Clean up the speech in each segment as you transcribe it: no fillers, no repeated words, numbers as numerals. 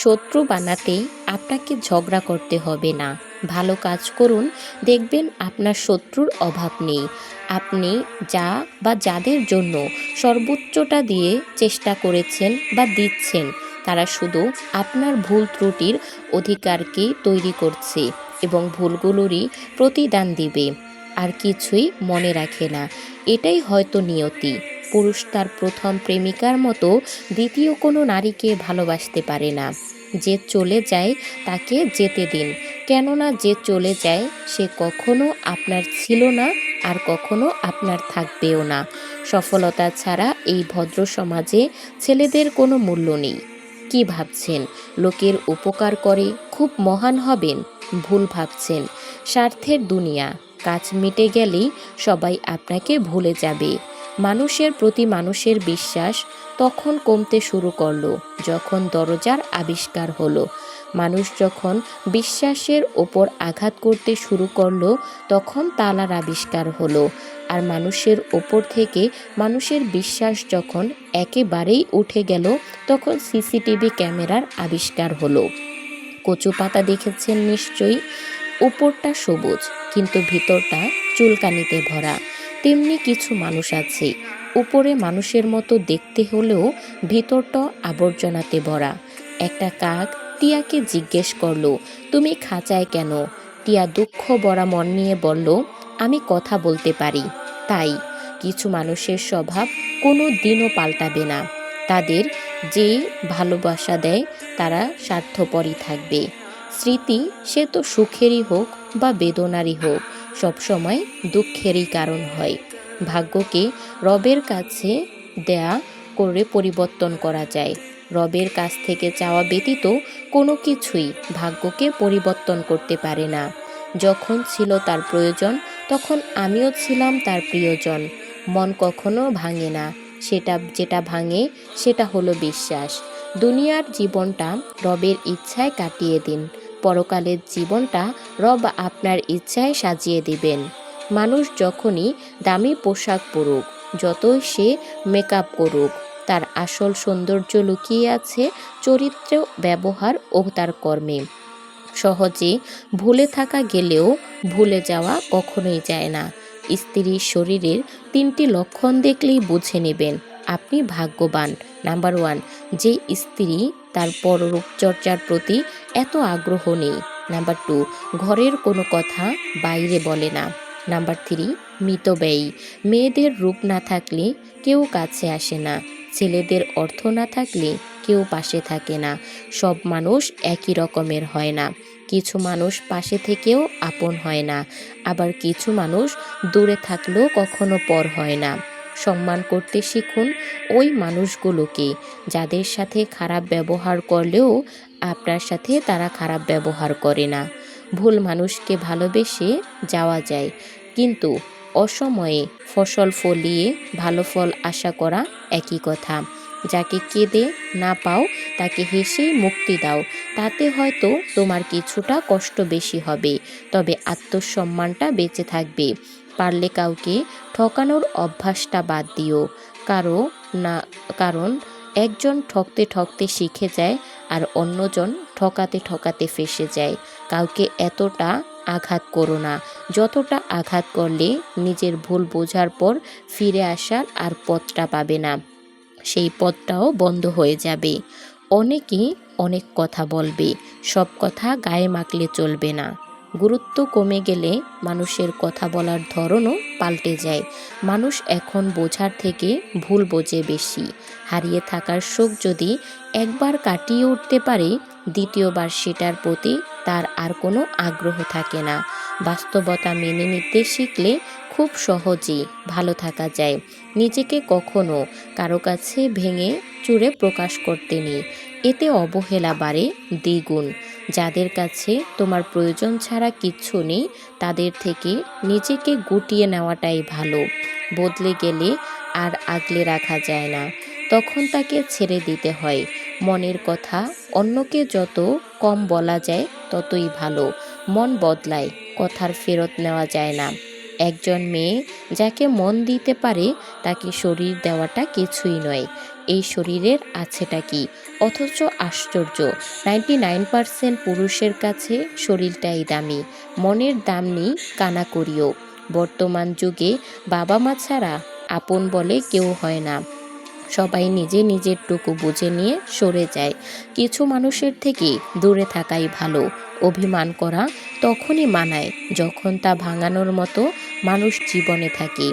শত্রু বানাতে আপনাকে ঝগড়া করতে হবে না। ভালো কাজ করুন, দেখবেন আপনার শত্রুর অভাব নেই। আপনি যা বা যাদের জন্য সর্বোচ্চটা দিয়ে চেষ্টা করেছেন বা দিচ্ছেন, তারা শুধু আপনার ভুল ত্রুটির অধিকারকেই তৈরি করছে এবং ভুলগুলোরই প্রতিদান দিবে, আর কিছুই মনে রাখে না। এটাই হয়তো নিয়তি। পুরুষ তার প্রথম প্রেমিকার মতো দ্বিতীয় কোনো নারীকে ভালোবাসতে পারে না। যে চলে যায় তাকে যেতে দিন, কেননা যে চলে যায় সে কখনো আপনার ছিল না, আর কখনো আপনার থাকবেও না। সফলতা ছাড়া এই ভদ্র সমাজে ছেলেদের কোনো মূল্য নেই। কি ভাবছেন লোকের উপকার করে খুব মহান হবেন? ভুল ভাবছেন। স্বার্থের দুনিয়া, কাজ মিটে গেলেই সবাই আপনাকে ভুলে যাবে। মানুষের প্রতি মানুষের বিশ্বাস তখন কমতে শুরু করলো যখন দরজার আবিষ্কার হলো। মানুষ যখন বিশ্বাসের ওপর আঘাত করতে শুরু করলো তখন তালার আবিষ্কার হলো। আর মানুষের ওপর থেকে মানুষের বিশ্বাস যখন একেবারেই উঠে গেল তখন সিসিটিভি ক্যামেরার আবিষ্কার হলো। কচু পাতা দেখেছেন নিশ্চয়ই, উপরটা সবুজ কিন্তু ভিতরটা চুলকানিতে ভরা। তেমনি কিছু মানুষ আছে, উপরে মানুষের মতো দেখতে হলেও ভিতরটা আবর্জনাতে ভরা। একটা কাক টিয়াকে জিজ্ঞেস করলো, তুমি খাঁচায় কেন? টিয়া দুঃখ ভরা মন নিয়ে বলল, আমি কথা বলতে পারি তাই। কিছু মানুষের স্বভাব কোনো দিনও পাল্টাবে না। তাদের যে ভালোবাসা দেয় তারা স্বার্থপরই থাকবে। স্মৃতি সে তো সুখেরই হোক বা বেদনারই হোক, সবসময় দুঃখেরই কারণ হয়। ভাগ্যকে রবের কাছে দেয়া করে পরিবর্তন করা যায়। রবের কাছ থেকে চাওয়া ব্যতীত কোনো কিছুই ভাগ্যকে পরিবর্তন করতে পারে না। যখন ছিল তার প্রয়োজন তখন আমিও ছিলাম তার প্রিয়জন। মন কখনো ভাঙে না, যেটা ভাঙে সেটা হলো বিশ্বাস। দুনিয়ার জীবনটা রবের ইচ্ছায় কাটিয়ে দিন, পরকালের জীবনটা রব আপনার ইচ্ছায় সাজিয়ে দিবেন। মানুষ যখনই দামি পোশাক পরুক, যতই সে মেকআপ করুক, তার আসল সৌন্দর্য লুকিয়ে আছে চরিত্র, ব্যবহার ও তার কর্মে। সহজে ভুলে থাকা গেলেও ভুলে যাওয়া কখনোই যায় না। স্ত্রীর শরীরের 3টি লক্ষণ দেখলেই বুঝে নেবেন আপনি ভাগ্যবান। নাম্বার 1, যে স্ত্রী তার পররূপচর্চার প্রতি এত আগ্রহ নেই। নাম্বার 2, ঘরের কোনো কথা বাইরে বলে না। নাম্বার 3, মিতব্যয়ী। মেয়েদের রূপ না থাকলে কেউ কাছে আসে না, ছেলেদের অর্থ না থাকলে কেউ পাশে থাকে না। সব মানুষ একই রকমের হয় না। কিছু মানুষ পাশে থেকেও আপন হয় না, আবার কিছু মানুষ দূরে থাকলেও কখনো পর হয় না। সম্মান করতে শিখুন ওই মানুষগুলোকে যাদের সাথে খারাপ ব্যবহার করলেও আপনার সাথে তারা খারাপ ব্যবহার করে না। ভুল মানুষকে ভালোবেসে যাওয়া যায়, কিন্তু অসময়ে ফসল ফলিয়ে ভালো ফল আশা করা একই কথা। যাকে কেঁদে না পাও তাকে হেসেই মুক্তি দাও, তাতে হয়তো তোমার কিছুটা কষ্ট বেশি হবে, তবে আত্মসম্মানটা বেঁচে থাকবে। পারলে কাউকে ঠকানোর অভ্যাসটা বাদ দিও, কারো না কারণ একজন ঠকতে ঠকতে শিখে যায় আর অন্যজন ঠকাতে ঠকাতে ফেঁসে যায়। কাউকে এতটা আঘাত করো না যতটা আঘাত করলে নিজের ভুল বোঝার পর ফিরে আসার আর পথটা পাবে না, সেই পথটাও বন্ধ হয়ে যাবে। অনেকেই অনেক কথা বলবে, সব কথা গায়ে মাখলে চলবে না। গুরুত্ব কমে গেলে মানুষের কথা বলার ধরনও পাল্টে যায়। মানুষ এখন বোঝার থেকে ভুল বোঝে বেশি। হারিয়ে থাকার শোক যদি একবার কাটিয়ে উঠতে পারে, দ্বিতীয়বার সেটার প্রতি তার আর কোনো আগ্রহ থাকে না। বাস্তবতা মেনে নিতে শিখলে খুব সহজেই ভালো থাকা যায়। নিজেকে কখনো কারো কাছে ভেঙে চুরে প্রকাশ করতে নেই, এতে অবহেলা বাড়ে দ্বিগুণ। যাদের কাছে তোমার প্রয়োজন ছাড়া কিচ্ছু নেই তাদের থেকে নিজেকে গুটিয়ে নেওয়াটাই ভালো। বদলে গেলে আর আগলে রাখা যায় না, তখন তাকে ছেড়ে দিতে হয়। মনের কথা অন্যকে যত কম বলা যায় ততই ভালো। মন বদলায়, কথার ফেরত নেওয়া যায় না। একজন মেয়ে যাকে মন দিতে পারে তাকে শরীর দেওয়াটা কিছুই নয়। এই শরীরের আছেটা কি, অথচ আশ্চর্য, 99% পুরুষের কাছে শরীরটাই দামি, মনের দাম নেই কানাকড়িও। বর্তমান যুগে বাবা মা ছাড়া আপন বলে কেউ হয় না। সবাই নিজে নিজের টুকু বুঝে নিয়ে সরে যায়। কিছু মানুষের থেকে দূরে থাকাই ভালো। অভিমান করা তখনই মানায় যখন তা ভাঙানোর মতো মানুষ জীবনে থাকে।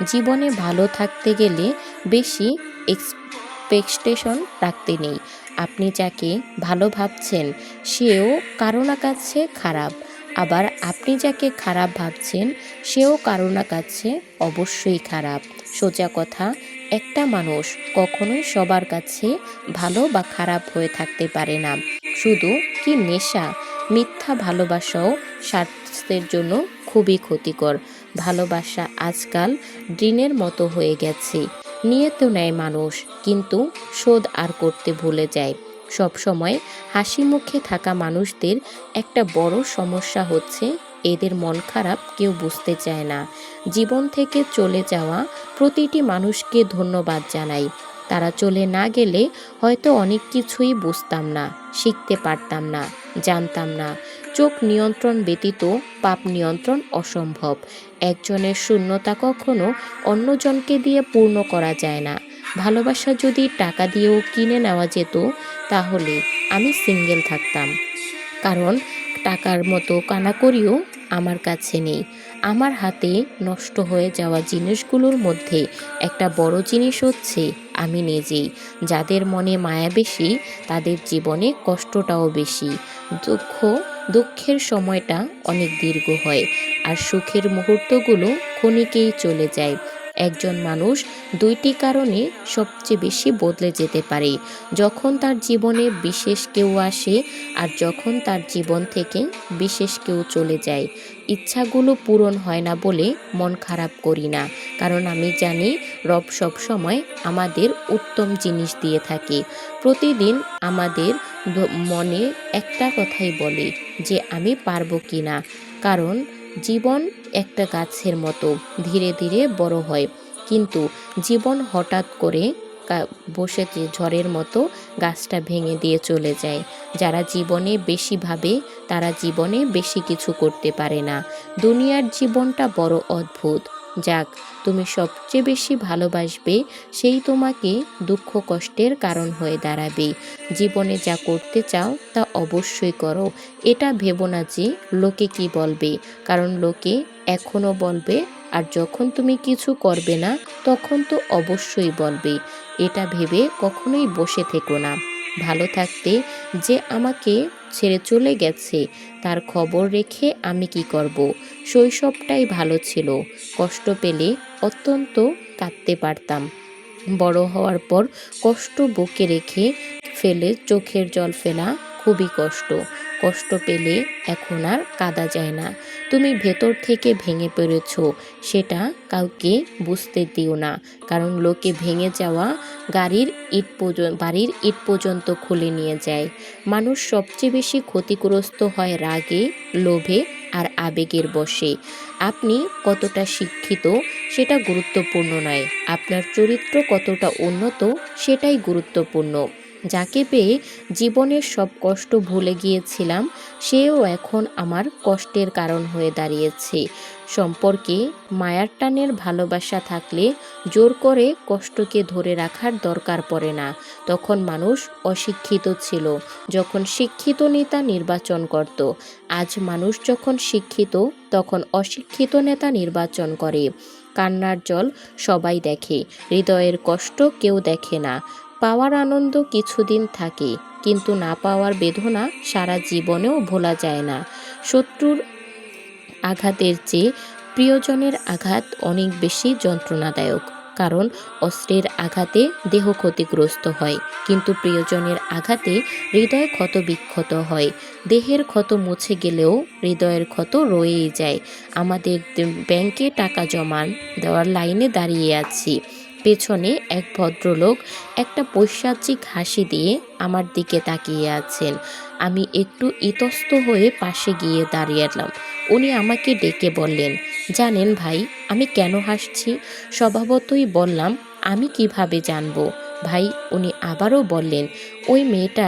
জীবনে ভালো থাকতে গেলে বেশি এক্সপেকটেশন রাখতে নেই। আপনি যাকে ভালো ভাবছেন সেও কারো না কাছে খারাপ, আবার আপনি যাকে খারাপ ভাবছেন সেও কারো না কাছে অবশ্যই খারাপ। সোজা কথা, একটা মানুষ কখনোই সবার কাছে ভালো বা খারাপ হয়ে থাকতে পারে না। শুধু কি নেশা, মিথ্যা ভালোবাসাও স্বাস্থ্যের জন্য খুবই ক্ষতিকর। ভালোবাসা আজকাল ড্রিনের মতো হয়ে গেছে। নিয়ে তো নেয় মানুষ, কিন্তু শোধ আর করতে ভুলে যায়। সব সময় হাসি মুখে থাকা মানুষদের একটা বড় সমস্যা হচ্ছে এদের মন খারাপ কেউ বুঝতে চায় না। জীবন থেকে চলে যাওয়া প্রতিটি মানুষকে ধন্যবাদ জানাই। তারা চলে না গেলে হয়তো অনেক কিছুই বুঝতাম না, শিখতে পারতাম না, জানতাম না। চোখ নিয়ন্ত্রণ ব্যতীত পাপ নিয়ন্ত্রণ অসম্ভব। একজনের শূন্যতা কখনো অন্যজনকে দিয়ে পূর্ণ করা যায় না। ভালোবাসা যদি টাকা দিয়েও কিনে নেওয়া যেত, তাহলে আমি সিঙ্গেল থাকতাম। কারণ টাকার মতো কানাকড়িও আমার কাছে নেই। আমার হাতে নষ্ট হয়ে যাওয়া জিনিসগুলোর মধ্যে একটা বড় জিনিস হচ্ছে আমি নিজেই। যাদের মনে মায়া বেশি তাদের জীবনে কষ্টটাও বেশি। দুঃখের সময়টা অনেক দীর্ঘ হয়, আর সুখের মুহূর্তগুলো ক্ষণিকেই চলে যায়। একজন মানুষ দুইটি কারণে সবচেয়ে বেশি বদলে যেতে পারে: যখন তার জীবনে বিশেষ কেউ আসে, আর যখন তার জীবন থেকে বিশেষ কেউ চলে যায়। ইচ্ছাগুলো পূরণ হয় না বলে মন খারাপ করি না, কারণ আমি জানি রব সব সময় আমাদের উত্তম জিনিস দিয়ে থাকে। প্রতিদিন আমাদের মনে একটা কথাই বলে যে আমি পারবো কি না। কারণ জীবন একটা গাছের মতো ধীরে ধীরে বড় হয়, কিন্তু জীবন হঠাৎ করে বসে ঝড়ের মতো গাছটা ভেঙে দিয়ে চলে যায়। যারা জীবনে বেশি ভাবে তারা জীবনে বেশি কিছু করতে পারে না। দুনিয়ার জীবনটা বড় অদ্ভুত। যাক, তুমি সবচেয়ে বেশি ভালোবাসবে সেই তোমাকে দুঃখ কষ্টের কারণ হয়ে দাঁড়াবে। জীবনে যা করতে চাও তা অবশ্যই করো। এটা ভেবো না যে লোকে কি বলবে, কারণ লোকে এখনো বলবে, আর যখন তুমি কিছু করবে না তখন তো অবশ্যই বলবে। এটা ভেবে কখনোই বসে থেকো না। ভালো থাকতে যে আমাকে ছেড়ে চলে গেছে তার খবর রেখে আমি কি করব? শৈশবটাই ভালো ছিল। কষ্ট পেলে অত্যন্ত কাঁদতে পারতাম। বড় হওয়ার পর কষ্ট বুকে রেখে ফেলে চোখের জল ফেলা খুবই কষ্ট। কষ্ট পেলে এখন আর কাঁদা যায় না। তুমি ভেতর থেকে ভেঙে পড়েছ, সেটা কাউকে বুঝতে দিও না। কারণ লোকে ভেঙে যাওয়া বাড়ির ইট পর্যন্ত খুলে নিয়ে যায়। মানুষ সবচেয়ে বেশি ক্ষতিগ্রস্ত হয় রাগে, লোভে আর আবেগের বশে। আপনি কতটা শিক্ষিত সেটা গুরুত্বপূর্ণ নয়, আপনার চরিত্র কতটা উন্নত সেটাই গুরুত্বপূর্ণ। যাকে পেয়ে জীবনের সব কষ্ট ভুলে গিয়েছিলাম, সেও এখন আমার কষ্টের কারণ হয়ে দাঁড়িয়েছে। সম্পর্কে মায়ার টানের ভালোবাসা থাকলে জোর করে কষ্টকে ধরে রাখার দরকার পড়ে না। তখন মানুষ অশিক্ষিত ছিল, যখন শিক্ষিত নেতা নির্বাচন করত। আজ মানুষ যখন শিক্ষিত তখন অশিক্ষিত নেতা নির্বাচন করে। কান্নার জল সবাই দেখে, হৃদয়ের কষ্ট কেউ দেখে না। পাওয়ার আনন্দ কিছুদিন থাকে, কিন্তু না পাওয়ার বেদনা সারা জীবনেও ভোলা যায় না। শত্রুর আঘাতের চেয়ে প্রিয়জনের আঘাত অনেক বেশি যন্ত্রণাদায়ক। কারণ অস্ত্রের আঘাতে দেহ ক্ষতিগ্রস্ত হয়, কিন্তু প্রিয়জনের আঘাতে হৃদয় ক্ষত বিক্ষত হয়। দেহের ক্ষত মুছে গেলেও হৃদয়ের ক্ষত রয়েই যায়। আমাদের ব্যাংকে টাকা জমা দেওয়ার লাইনে দাঁড়িয়ে আছি। পেছনে এক ভদ্রলোক একটা পৈশাচিক হাসি দিয়ে আমার দিকে তাকিয়ে আছেন। আমি একটু ইতস্ত হয়ে পাশে গিয়ে দাঁড়িয়েলাম। উনি আমাকে ডেকে বললেন, জানেন ভাই, আমি কেন হাসছি? স্বভাবতই বললাম, আমি কিভাবে জানবো ভাই? উনি আবারও বললেন, ওই মেয়েটা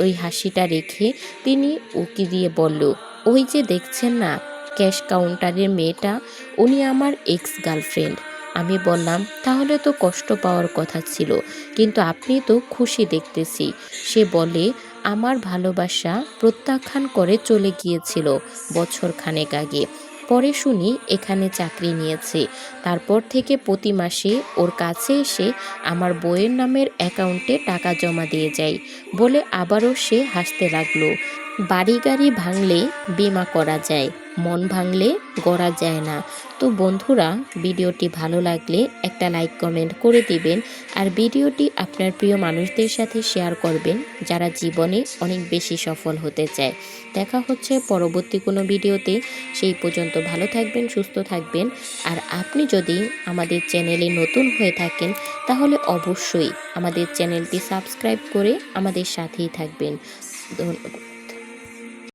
ওই হাসিটা রেখে তিনি উকি দিয়ে বলল, ওই যে দেখছেন না ক্যাশ কাউন্টারের মেয়েটা, উনি আমার এক্স গার্লফ্রেন্ড। আমি বললাম, তাহলে তো কষ্ট পাওয়ার কথা ছিল, কিন্তু আপনি তো খুশি দেখতেছি। সে বলে, আমার ভালোবাসা প্রত্যাখ্যান করে চলে গিয়েছিল বছর খানেক আগে। পরে শুনি এখানে চাকরি নিয়েছে। তারপর থেকে প্রতি মাসে ওর কাছে এসে আমার বইয়ের নামের অ্যাকাউন্টে টাকা জমা দিয়ে যায় বলে আবারও সে হাসতে লাগলো। বাড়ি গাড়ি ভাঙলে বীমা করা যায়, মন ভাঙলে গড়া যায় না। তো বন্ধুরা, ভিডিওটি ভালো লাগলে একটা লাইক কমেন্ট করে দিবেন, আর ভিডিওটি আপনার প্রিয় মানুষদের সাথে শেয়ার করবেন যারা জীবনে অনেক বেশি সফল হতে চায়। দেখা হচ্ছে পরবর্তী কোনো ভিডিওতে। সেই পর্যন্ত ভালো থাকবেন, সুস্থ থাকবেন। আর আপনি যদি আমাদের চ্যানেলে নতুন হয়ে থাকেন তাহলে অবশ্যই আমাদের চ্যানেলটি সাবস্ক্রাইব করে আমাদের সাথেই থাকবেন। ধন্যবাদ।